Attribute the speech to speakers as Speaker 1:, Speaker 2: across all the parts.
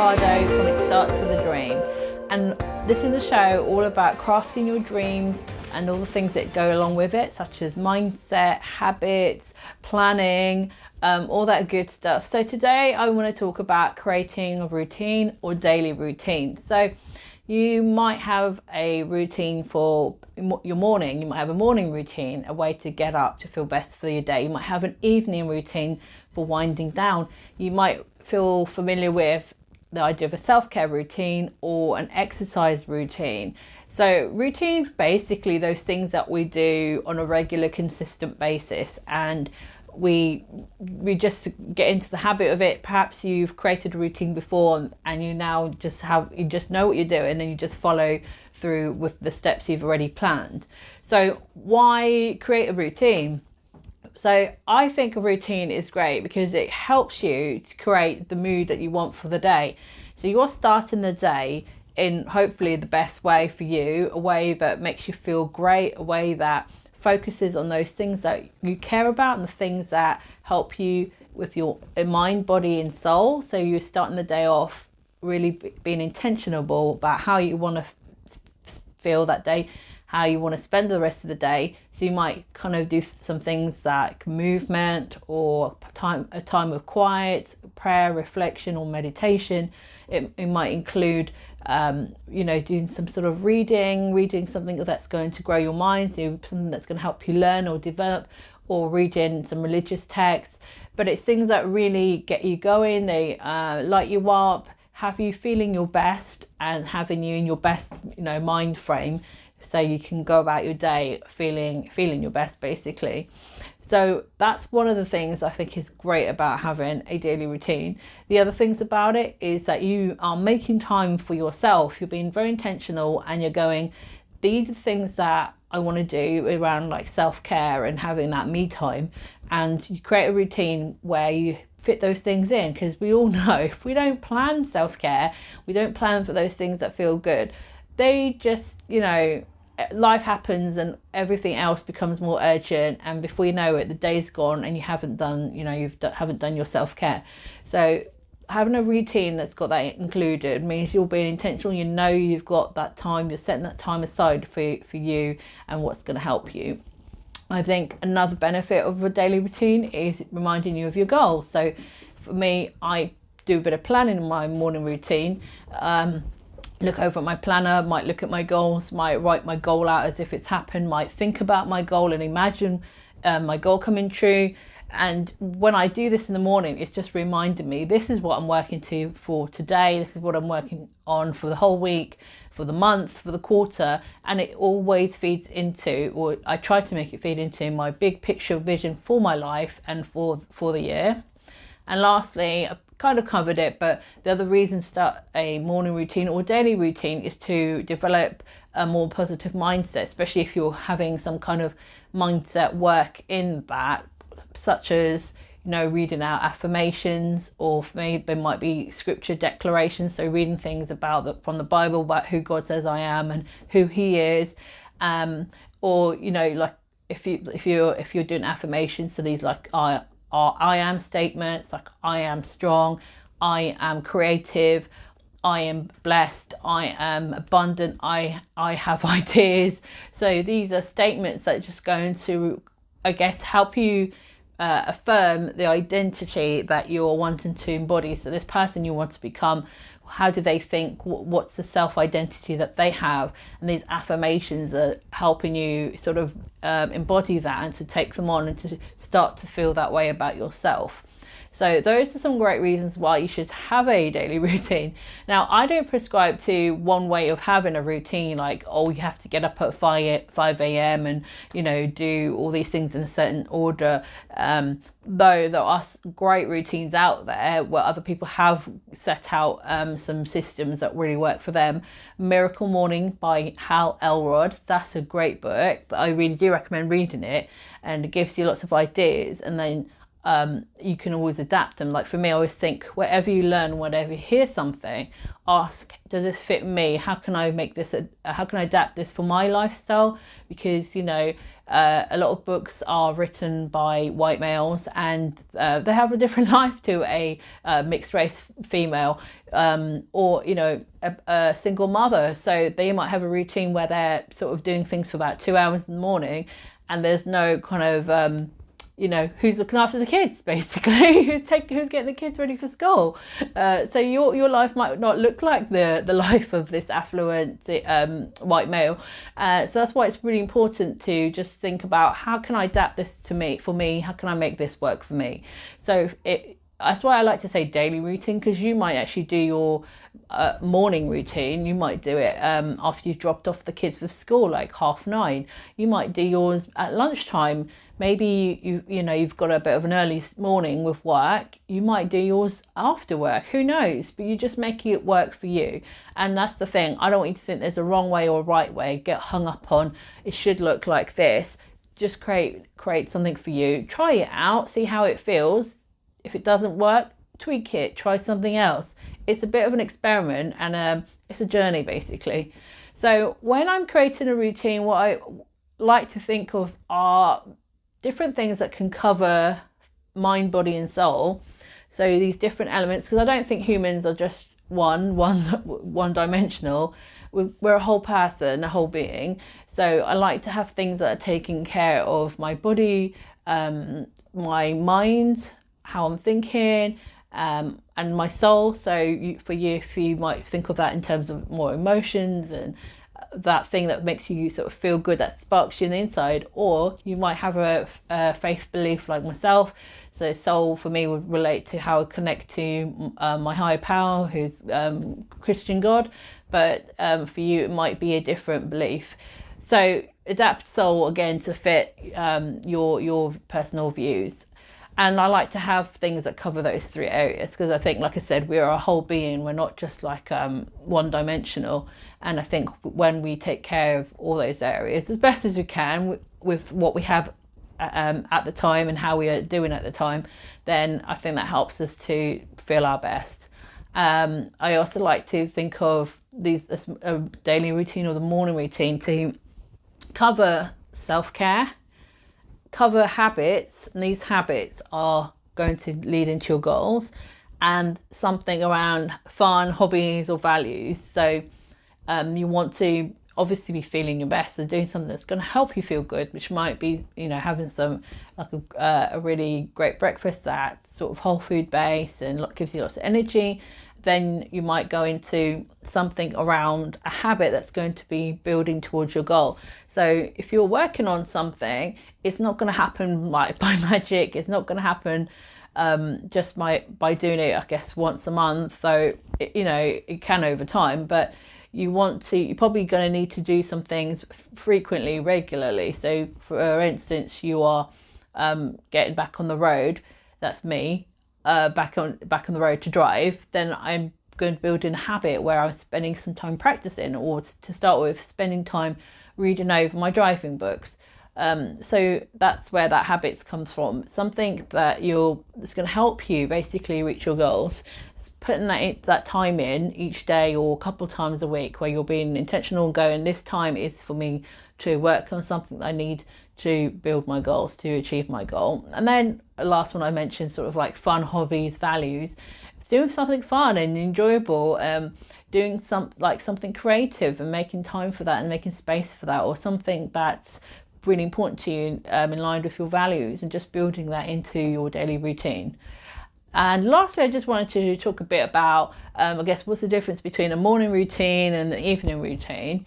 Speaker 1: Ricardo from It Starts With a Dream, and this is a show all about crafting your dreams and all the things that go along with it, such as mindset, habits, planning, all that good stuff. So today I want to talk about creating a routine or daily routine. So you might have a routine for your morning. You might have a morning routine, a way to get up to feel best for your day. You might have an evening routine for winding down. You might feel familiar with the idea of a self-care routine or an exercise routine. So routines, basically those things that we do on a regular, consistent basis, and we just get into the habit of it. Perhaps you've created a routine before and you now just know what you're doing, and you just follow through with the steps you've already planned. So why create a routine? So I think a routine is great because it helps you to create the mood that you want for the day. So you're starting the day in hopefully the best way for you, a way that makes you feel great, a way that focuses on those things that you care about and the things that help you with your mind, body and soul. So you're starting the day off really being intentional about how you want to feel that day, how you want to spend the rest of the day. So you might kind of do some things like movement or a time of quiet, prayer, reflection or meditation. It might include doing some sort of reading something that's going to grow your mind, so something that's going to help you learn or develop, or reading some religious texts. But it's things that really get you going. They light you up, have you feeling your best and having you in your best mind frame, so you can go about your day feeling your best, basically. So that's one of the things I think is great about having a daily routine. The other things about it is that you are making time for yourself. You're being very intentional and you're going, these are things that I want to do around like self-care and having that me time. And you create a routine where you fit those things in, because we all know if we don't plan self-care, we don't plan for those things that feel good, they just, life happens and everything else becomes more urgent, and before you know it, the day's gone and you haven't done your self-care. So having a routine that's got that included means you're being intentional. You've got that time, you're setting that time aside for you and what's going to help you. I think another benefit of a daily routine is reminding you of your goals. So for me, I do a bit of planning in my morning routine. Look over at my planner, might look at my goals, might write my goal out as if it's happened, might think about my goal and imagine my goal coming true. And when I do this in the morning, it's just reminding me, this is what I'm working for today, this is what I'm working on for the whole week, for the month, for the quarter. And it always feeds into, or I try to make it feed into, my big picture vision for my life and for the year. And lastly, I've kind of covered it, but the other reason to start a morning routine or daily routine is to develop a more positive mindset, especially if you're having some kind of mindset work in that, such as reading out affirmations, or for me there might be scripture declarations, so reading things from the Bible about who God says I am and who He is, or like if you're doing affirmations, so these like I am statements, like I am strong, I am creative, I am blessed, I am abundant, I have ideas. So these are statements that are just going to, I guess, help you affirm the identity that you're wanting to embody. So this person you want to become, how do they think? What's the self-identity that they have? And these affirmations are helping you sort of embody that and to take them on and to start to feel that way about yourself. So those are some great reasons why you should have a daily routine. Now, I don't prescribe to one way of having a routine, like, oh, you have to get up at 5 a.m. and, do all these things in a certain order. Though there are great routines out there where other people have set out some systems that really work for them. Miracle Morning by Hal El Rod. That's a great book. I really do recommend reading it, and it gives you lots of ideas, and then you can always adapt them. Like for me, I always think, wherever you learn, whenever you hear something, ask, does this fit me? How can I make this, how can I adapt this for my lifestyle? Because, A lot of books are written by white males, and they have a different life to a mixed race female, or a single mother. So they might have a routine where they're sort of doing things for about 2 hours in the morning, and there's no kind of who's looking after the kids, basically, who's getting the kids ready for school. So your life might not look like the life of this affluent white male. So that's why it's really important to just think about, how can I adapt this for me? How can I make this work for me? So that's why I like to say daily routine, because you might actually do your morning routine. You might do it after you've dropped off the kids for school, like 9:30. You might do yours at lunchtime. Maybe you've got a bit of an early morning with work. You might do yours after work. Who knows? But you're just making it work for you. And that's the thing. I don't want you to think there's a wrong way or a right way. Get hung up on it should look like this. Just create something for you. Try it out. See how it feels. If it doesn't work, tweak it. Try something else. It's a bit of an experiment, and it's a journey, basically. So when I'm creating a routine, what I like to think of are different things that can cover mind, body and soul. So these different elements, because I don't think humans are just one dimensional. We're a whole person, a whole being. So I like to have things that are taking care of my body, my mind, how I'm thinking, and my soul. So for you, if you might think of that in terms of more emotions and that thing that makes you sort of feel good, that sparks you in the inside. Or you might have a faith belief like myself. So soul for me would relate to how I connect to my higher power, who's Christian God. But for you, it might be a different belief. So adapt soul again to fit your personal views. And I like to have things that cover those three areas, because I think, like I said, we're a whole being. We're not just like one dimensional. And I think when we take care of all those areas as best as we can with what we have at the time and how we are doing at the time, then I think that helps us to feel our best. I also like to think of these a daily routine or the morning routine to cover self-care, cover habits, and these habits are going to lead into your goals, and something around fun, hobbies or values. So you want to obviously be feeling your best and doing something that's going to help you feel good, which might be having some like a really great breakfast that's sort of whole food based and gives you lots of energy. Then you might go into something around a habit that's going to be building towards your goal. So if you're working on something, it's not going to happen like by magic. It's not going to happen just by doing it, I guess, once a month. So it can over time, but you're probably going to need to do some things frequently, regularly. So for instance, you are getting back on the road. That's me. Back on the road to drive, then I'm going to build in a habit where I'm spending some time practicing, or to start with, spending time reading over my driving books. So that's where that habits comes from. Something that's going to help you basically reach your goals. Putting that time in each day or a couple of times a week, where you're being intentional and going, this time is for me to work on something that I need to build my goals, to achieve my goal. And then the last one I mentioned, sort of like fun, hobbies, values, doing something fun and enjoyable, doing something creative and making time for that and making space for that, or something that's really important to you in line with your values, and just building that into your daily routine. And lastly, I just wanted to talk a bit about, I guess, what's the difference between a morning routine and an evening routine.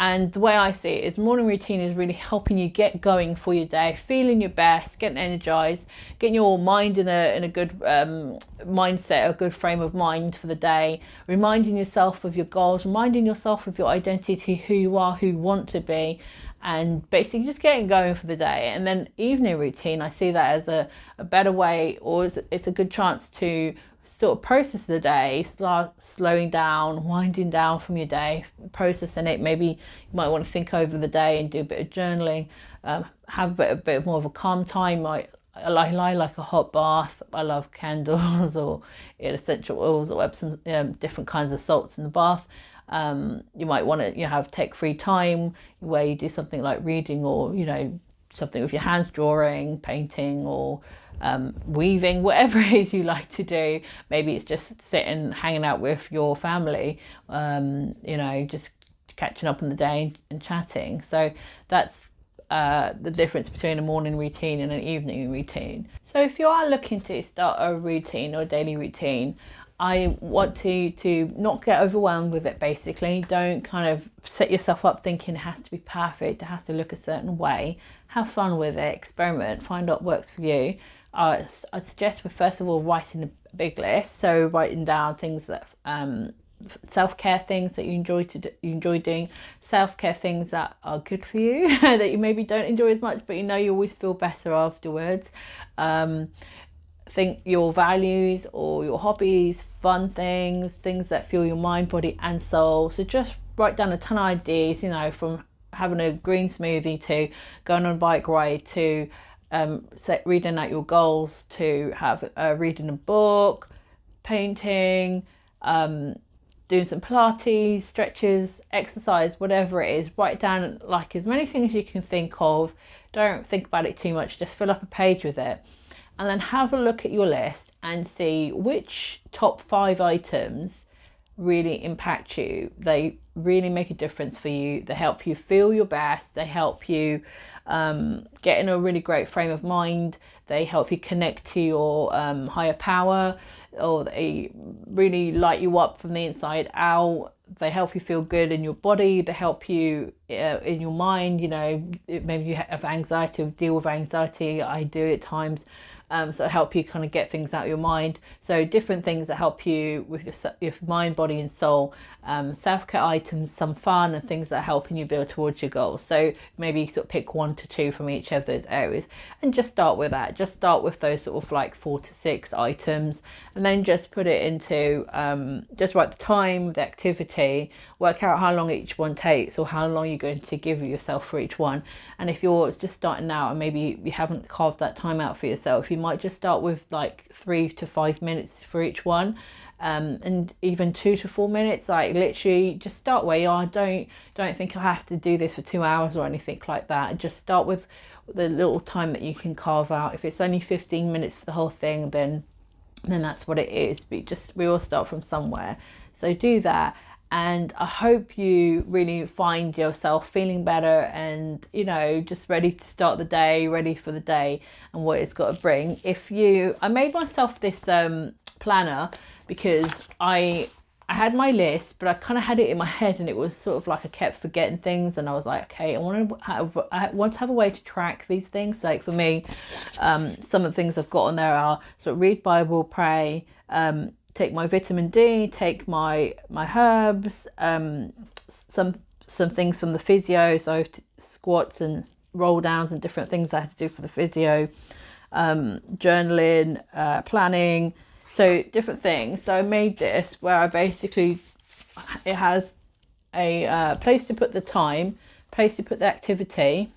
Speaker 1: And the way I see it is, morning routine is really helping you get going for your day, feeling your best, getting energized, getting your mind in a good mindset, a good frame of mind for the day, reminding yourself of your goals, reminding yourself of your identity, who you are, who you want to be, and basically just getting going for the day. And then evening routine, I see that as a better way, or it's a good chance to sort of process the day, start slowing down, winding down from your day, processing it. Maybe you might want to think over the day and do a bit of journaling, have a bit more of a calm time. I like a hot bath. I love candles or essential oils, or some different kinds of salts in the bath. You might want to have tech-free time where you do something like reading, or something with your hands, drawing, painting, or weaving, whatever it is you like to do. Maybe it's just sitting, hanging out with your family, you know, just catching up on the day and chatting. So that's the difference between a morning routine and an evening routine. So if you are looking to start a routine or a daily routine, I want you to not get overwhelmed with it. Basically, don't kind of set yourself up thinking it has to be perfect, it has to look a certain way. Have fun with it, experiment, find out what works for you. I suggest with first of all writing a big list, so writing down things that self-care things that you enjoy doing, self-care things that are good for you that you maybe don't enjoy as much, but you know you always feel better afterwards. Think your values or your hobbies, fun things that fuel your mind, body and soul. So just write down a ton of ideas, you know, from having a green smoothie to going on a bike ride to reading out your goals, to reading a book, painting, doing some Pilates, stretches, exercise, whatever it is. Write down like as many things you can think of. Don't think about it too much, just fill up a page with it. And then have a look at your list and see which top 5 items really impact you. They really make a difference for you. They help you feel your best. They help you get in a really great frame of mind. They help you connect to your higher power, or they really light you up from the inside out. They help you feel good in your body. They help you in your mind. You know, maybe you have anxiety or deal with anxiety. I do at times. So help you kind of get things out of your mind. So different things that help you with your mind, body and soul. Self-care items, some fun and things that are helping you build towards your goals. So maybe sort of pick 1 to 2 from each of those areas and just start with that. Just start with those sort of like 4 to 6 items, and then just put it into, just write the time, the activity, work out how long each one takes or how long you're going to give yourself for each one. And if you're just starting out and maybe you haven't carved that time out for yourself, you might just start with like 3 to 5 minutes for each one, and even 2 to 4 minutes. Like literally just start where you are. Don't think I have to do this for 2 hours or anything like that. Just start with the little time that you can carve out. If it's only 15 minutes for the whole thing, then that's what it is. But we all start from somewhere, so do that. And I hope you really find yourself feeling better and, you know, just ready to start the day, ready for the day and what it's got to bring. I made myself this planner because I had my list, but I kind of had it in my head and it was sort of like I kept forgetting things, and I was like, okay, I want to have a way to track these things. Like for me, some of the things I've got on there are sort of read Bible, pray, take my vitamin D, take my herbs, some things from the physio, so squats and roll downs and different things I had to do for the physio, journaling, planning, so different things. So I made this where I basically, it has a place to put the time, place to put the activity,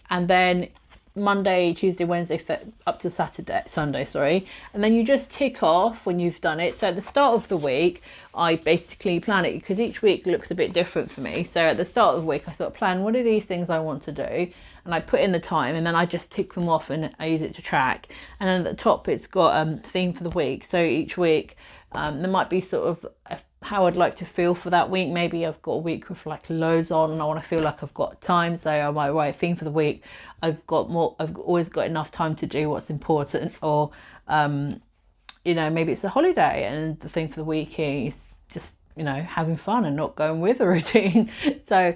Speaker 1: and then Monday, Tuesday, Wednesday, up to Sunday, and then you just tick off when you've done it. So at the start of the week, I basically plan it because each week looks a bit different for me. So at the start of the week, I sort of plan what are these things I want to do, and I put in the time, and then I just tick them off and I use it to track. And then at the top, it's got theme for the week. So each week, there might be sort of how I'd like to feel for that week. Maybe I've got a week with like loads on and I want to feel like I've got time, so I might write a theme for the week. I've always got enough time to do what's important, or you know, maybe it's a holiday and the theme for the week is just, you know, having fun and not going with a routine. So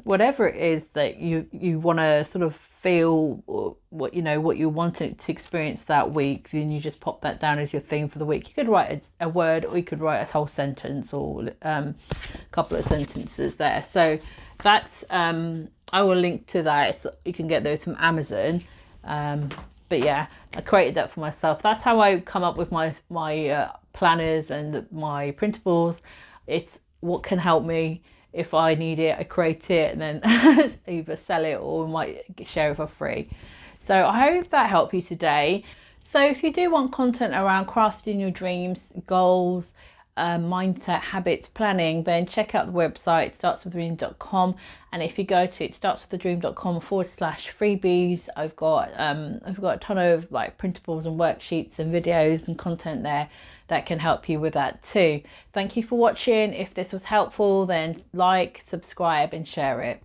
Speaker 1: whatever it is that you want to sort of feel, or what you wanted to experience that week, then you just pop that down as your theme for the week. You could write a word, or you could write a whole sentence, or a couple of sentences there. So that's I will link to that. You can get those from Amazon. But yeah, I created that for myself. That's how I come up with my planners and my printables. It's what can help me. If I need it, I create it and then either sell it or might share it for free. So I hope that helped you today. So if you do want content around crafting your dreams, goals, mindset, habits, planning, then check out the website startswithdream.com. And if you go to startswithdream.com/freebies, I've got a ton of like printables and worksheets and videos and content there that can help you with that too. Thank you for watching. If this was helpful, then like, subscribe and share it.